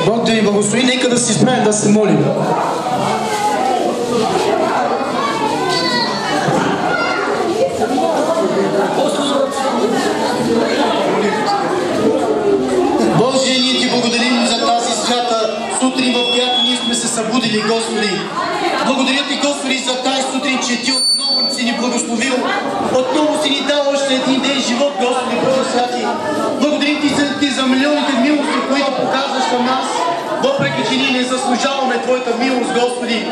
Бог да ви благослови, нека да се изправим да се молим. Боже, ние ти благодарим за тази свята сутрин, в която ние сме се събудили, Господи. Благодаря ти, Господи, за тази сутрин, че ти отново си ни благословил, отново си ни дал още един ден живот, Господи, Боже святи. Благодарим ти за милионите милости, които показваш към нас, въпреки че ние не заслужаваме Твоята милост, Господи.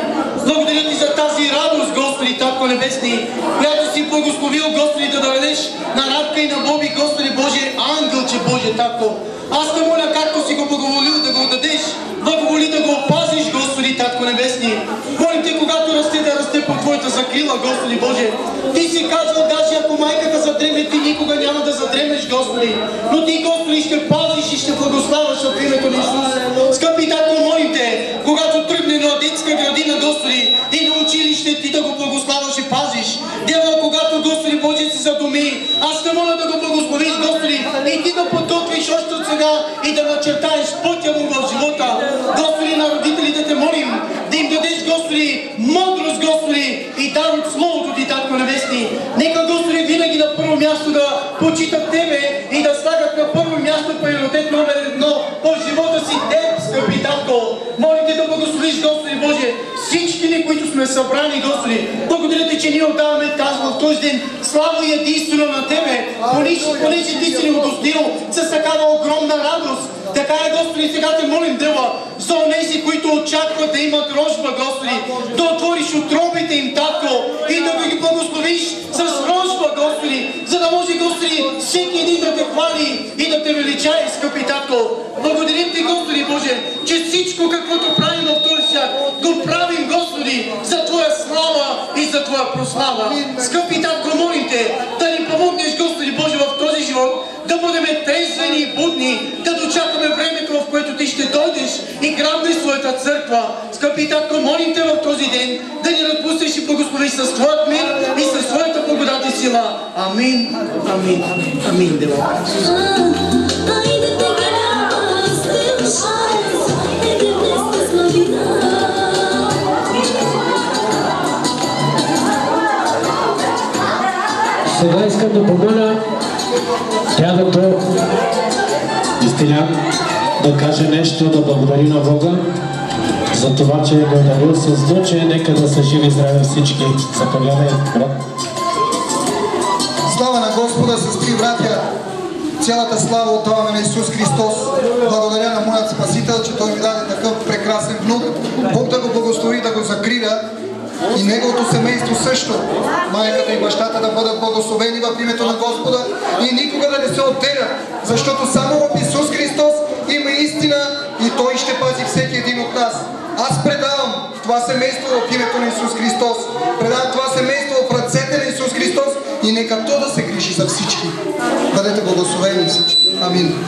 Благодаря ти за тази радост, Господи, Татко Небесни, която си благословил, Господи, да дадеш на Радка и на Боби, Господи Боже, ангелче Боже, Татко. Аз те моля, както си го благоволил да го дадеш, благоволи да го опазиш, Господи, Татко Небесни. Молим те, когато расте, да расте по Твоята закрила, Господи Боже. Ти си казал, даже ако майката задреме, ти никога няма да задремеш, Господи. Но ти, Господи, ще пазиш и ще благославаш в името на Исус. Скъпи Татко, молим те, когато тръгне на детска градина, Господи, и на училище, ти да го благославаш и пазиш. Дявол, когато, Господи Боже, си задуми, аз те моля да го благословиш, Господи, и ти да подготвиш още от сега и да начертаеш пътя му в живота. Господи, на родителите те молим да им дадеш, Господи, мъдрост, Господи, и дар от Словото ти, Татко Небесни. Нека, Господи, винаги на първо място да почитат Тебе и да слагат на първо място приоритет номер 1 в живота си Теб, скъпи Татко. Молим те да благословиш, Господи Боже, всички ни, които сме събрани, Господи. Благодаря ти, че ние отдаваме в този ден слава и единствено на Тебе, понеже ти си ни удостоил с такава огромна радост. Така е, Господи, сега те молим, Дева, за онези, които очакват да имат рожба, Господи, да отвориш утробите им, Татко, и да ги благословиш с рожба, Господи, за да може, Господи, всеки един да те хвали и да те величае, скъпи Татко. Благодарим ти, Господи Боже, че всичко, каквото правим в този свят, го правим, Господи, за Твоя слава и за Твоя прослава. Скъпи Татко, молим те да ни помогнеш, Господи Боже, в този живот, да бъдем трезвени и будни, да дочакаме времето, в което Ти ще дойдеш и грабнеш Своята църква. Скъпи Татко, молим те в този ден да ни разпуснеш и благословиш с Твоят мир и със Своята благодат и сила. Амин, амин, амин, Дева. Сега искам да помоля дядото Истилян да каже нещо, да благодари на Бога за това, че го е дарил с звучие. Нека да са живи и здрави всички. Заповядай, брат. Слава на Господа, сестри и братя! Цялата слава отдаваме на Исус Христос. Благодаря на моят Спасител, че Той ми даде такъв прекрасен внук. Бог да го благослови, да го закриля и неговото семейство също. Майката и бащата да бъдат благословени в името на Господа и никога да не се отделят, защото само в Исус Христос има истина и Той ще пази всеки един от нас. Аз предавам това семейство в името на Исус Христос. Предавам това семейство в ръцете на Исус Христос и нека То да се грижи за всички. Бъдете благословени всички. Амин.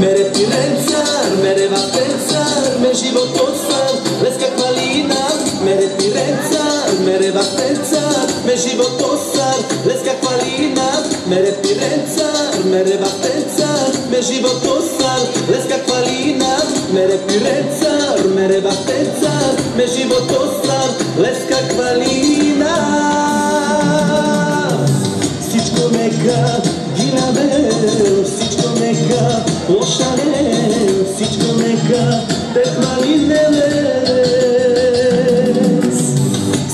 Mere Pirențar, mere va pensar, me životosar, vezi kakva lina. Mere Pirențar, mere va pensar, me životosar, vezi kakva lina. Mere Pirențar, mere va pensar, me životosar, vezi kakva lina. Mere Pirențar, mere va pensar, me životosar, vezi kakva lina. Всичко нека ги навел, всичко нека ошарел, всичко нека те хвали небес.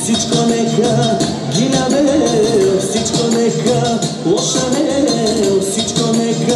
Всичко нека ги навел, всичко нека ошарел, всичко нека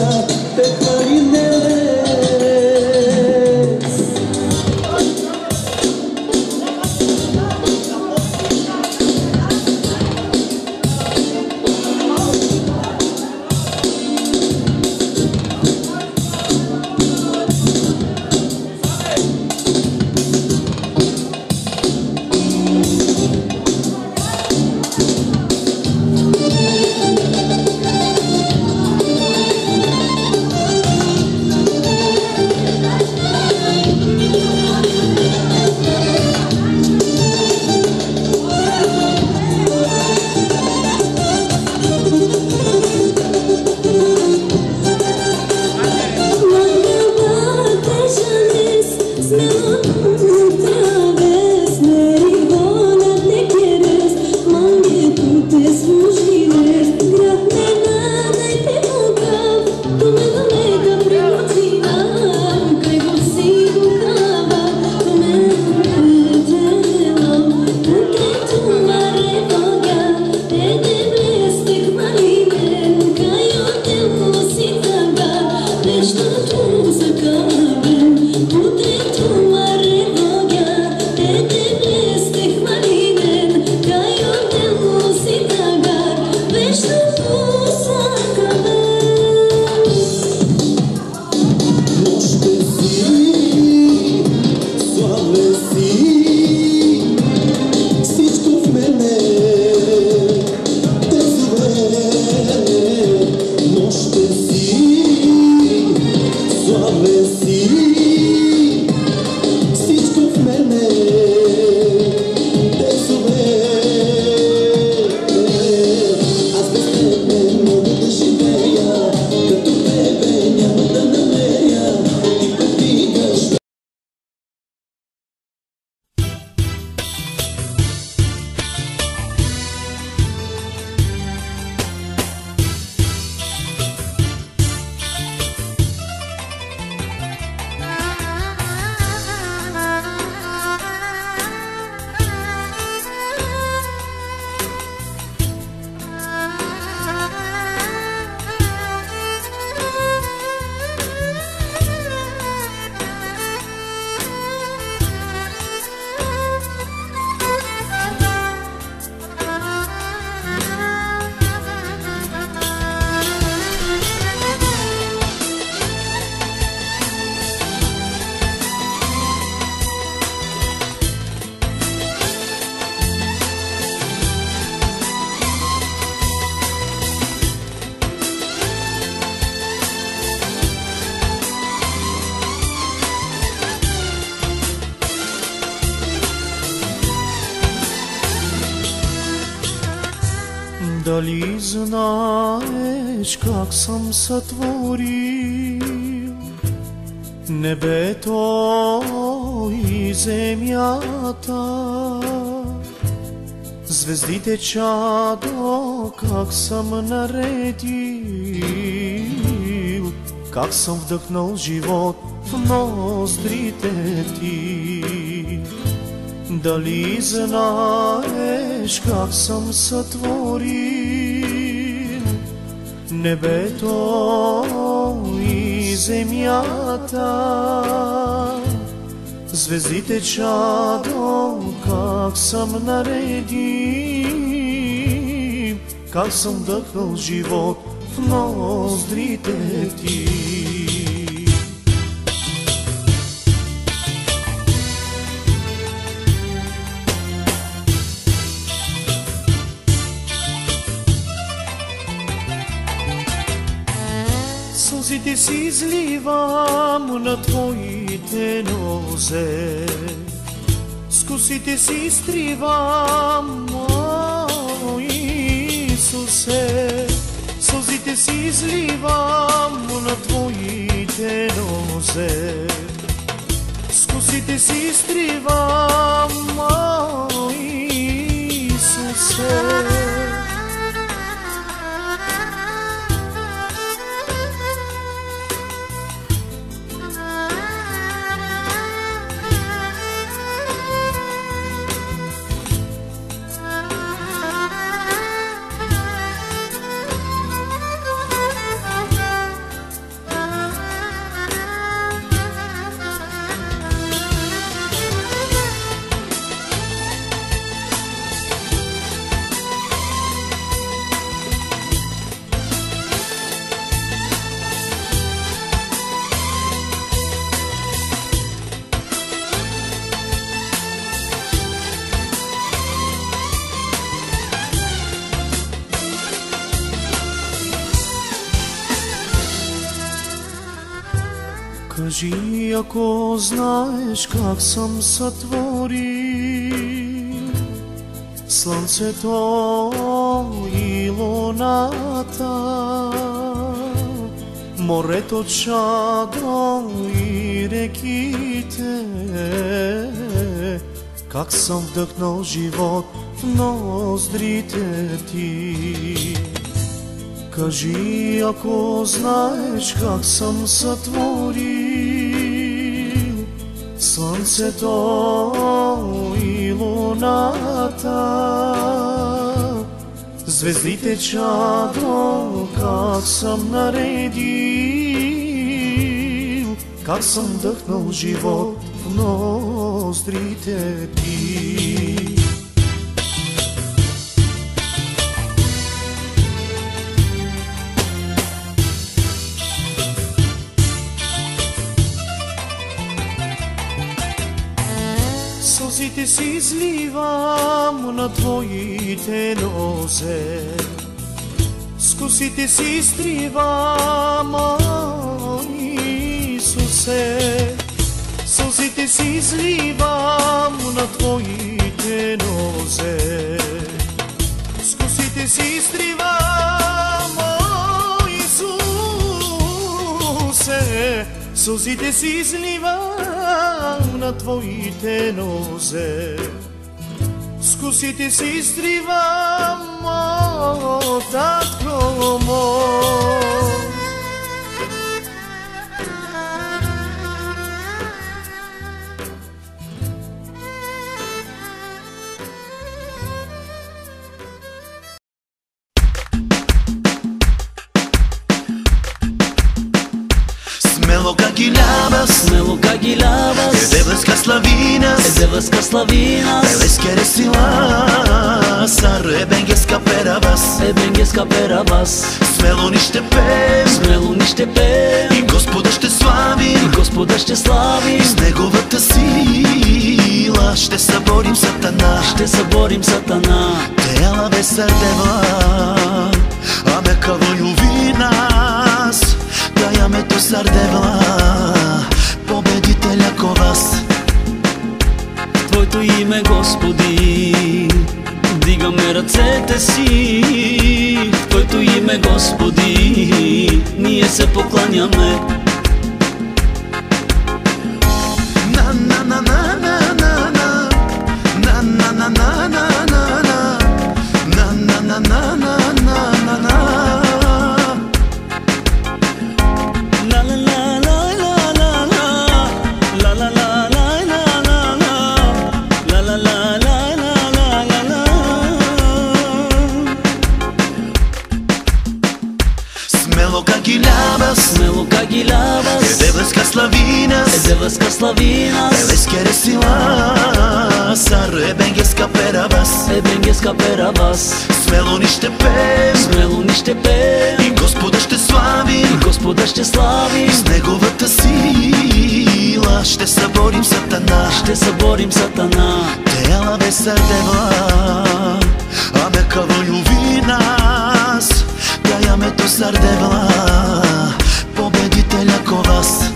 Дали знаеш как съм сътворил небето и земята, звездите чадо как съм наредил, как съм вдъхнал живот в ноздрите ти. Дали знаеш как съм сътворил небето и земята, звездите чадо как съм наредил, как съм вдъхнал живот в ноздрите ти. Сълзите си изливам на твоите нозе, с косите си изтривам, о Исусе. Сълзите си изливам на твоите нозе, с косите си изтривам, о Исусе. Кажи, ако знаеш как съм сътворил слънцето и луната, морето чадо и реките, как съм вдъхнал живот в ноздрите ти. Кажи, ако знаеш как съм сътворил слънцето и луната, звездите чадо как съм наредил, как съм вдъхнал живот в ноздрите ти. Сълзите си изливам на твоите нозе, с косите си изтривам, о Исусе. Сълзите си изливам на твоите нозе, с косите си изтривам, о Исусе. Сълзите си изливам на твоите нозе, с косите си изтривам, о Татко мой. Smelo kagilabas, Edevas kaslavinas, Eles keresilasar, Ebenges kaperabas, Smelo niște pem, И Господа ще славим, С неговата сила ще съборим Сатана. Тела без сърдева, аме кавоюви нас, Даяме то сърдевла, победителя ко вас. Твоето име, Господи, дигаме ръцете си покланяме. Смело как ги лявas, e devas ca slavinas, eles querem se lançar, e bem escaperavas, smelo niște pem, и Господа ще славим, с неговата сила ще съборим Сатана. Тела без сърдева, аме кавалюви нас, даяме то сърдевла, победителя ко вас.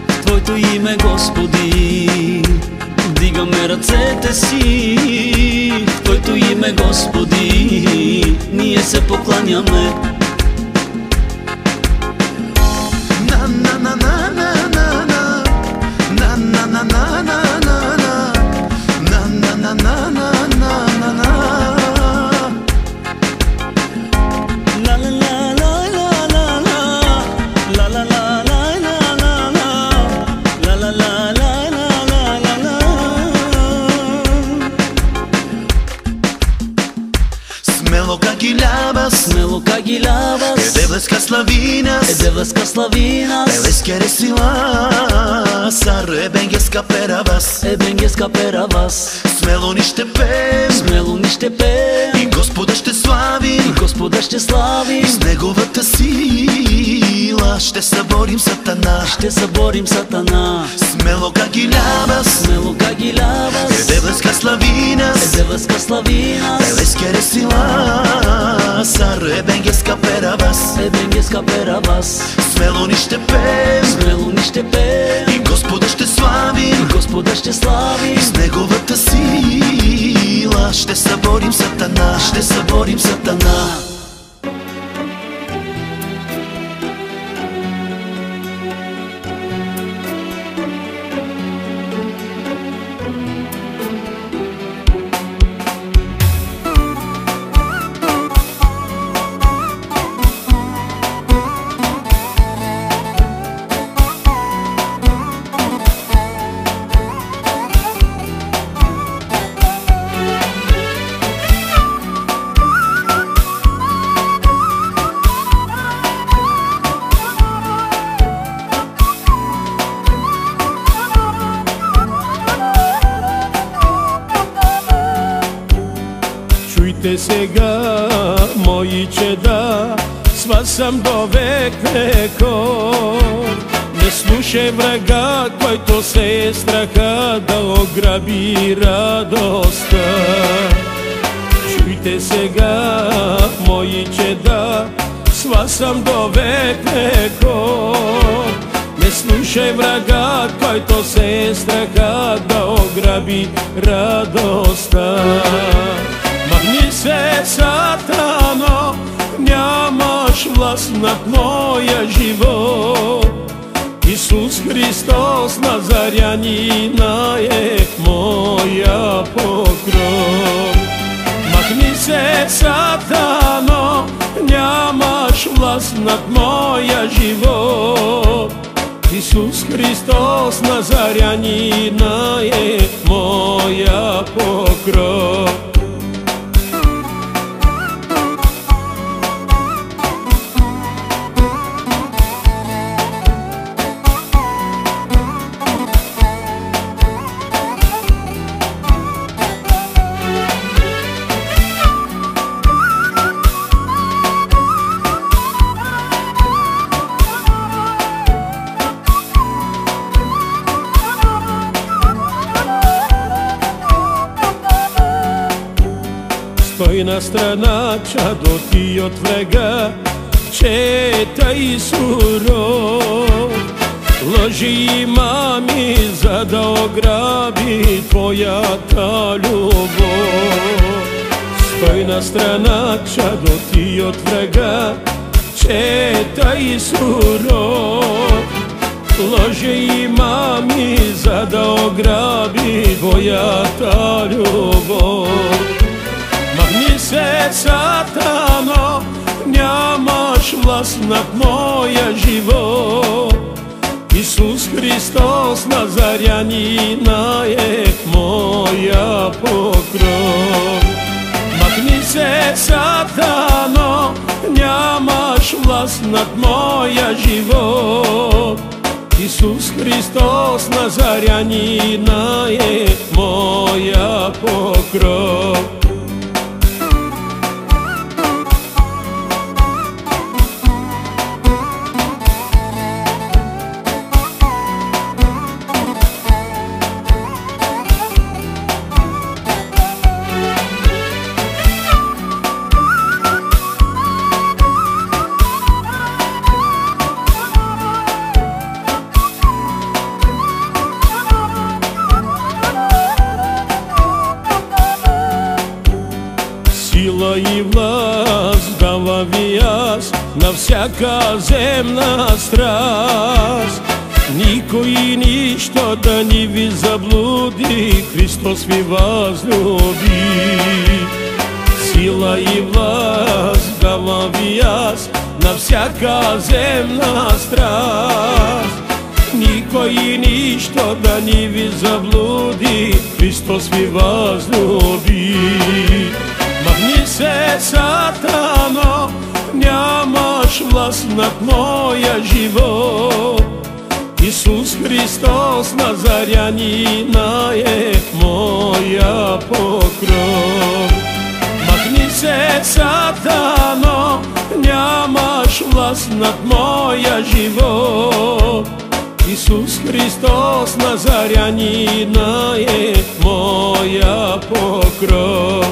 В Твоето име, Господи, дигаме ръцете си. В Твоето име, Господи, ние се покланяме. Смело как ги лявas, e devas ca slavinas, eles querem se lançar, e bem escaperavas, smelo niște pem, и Господа ще славим, с неговата сила ще съборим Сатана. Смело как ги лявas, e devas ca slavinas, eles querem se lançar, e bem escaperavas, smelo niște pem, и Господа ще славим, с неговата сила ще съборим Сатана. Чуйте сега, мои чеда, с вас съм до век веков. Не слушай врага, който се е страха да ограби радостта. Чуйте сега, мои чеда, с вас съм до век веков. Не слушай врага, който се е страха да ограби радостта. Махни се, Сатано, нямаш власт над моя живот. Исус Христос Назарянина е моя покров. Махни се, Сатано, нямаш власт над моя живот. Исус Христос Назарянина е моя покров. Стой на страна, чадо ти от врага, чета и суров. Лъжи и мами, за да ограби твоята любов. Стой на страна, чадо ти от врага, че той суров лъже и мами, за да ограби твоята любов. Махни се, сатано, нямаш власт над моя живот. Исус Христос Назарянина е моя покров. Махни се, сатано, нямаш власт над моя живот. Исус Христос Назарянина е моя покров. Сила и власт дава ви аз на всяка земна страст. Никой и нищо да ни ви заблуди, Христос ви възлюби. Сила и власт дава ви аз на всяка земна страст. Никой и нищо да ни ви заблуди, Христос ви възлюби. Махни се, сатано, нямаш власт над моя живот. Исус Христос Назарянина е моя покров. Махни се, сатано, нямаш власт над моя живот. Исус Христос Назарянина е моя покров.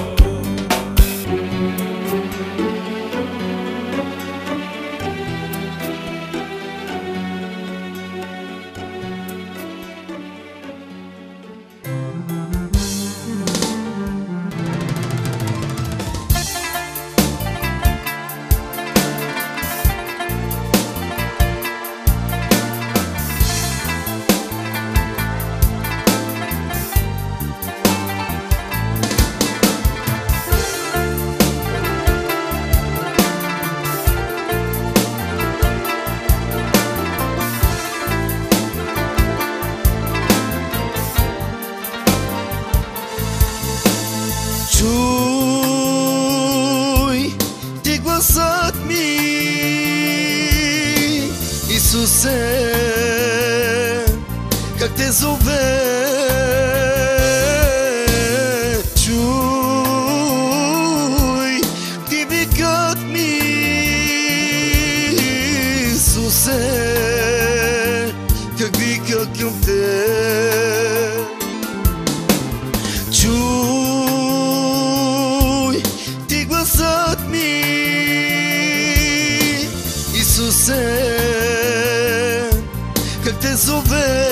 Чуй ти гласът ми, Исусе, как те зове. Чуй ти викът ми, Исусе, как вика към те. Чуй ти гласът ми, Исусе, как те зове.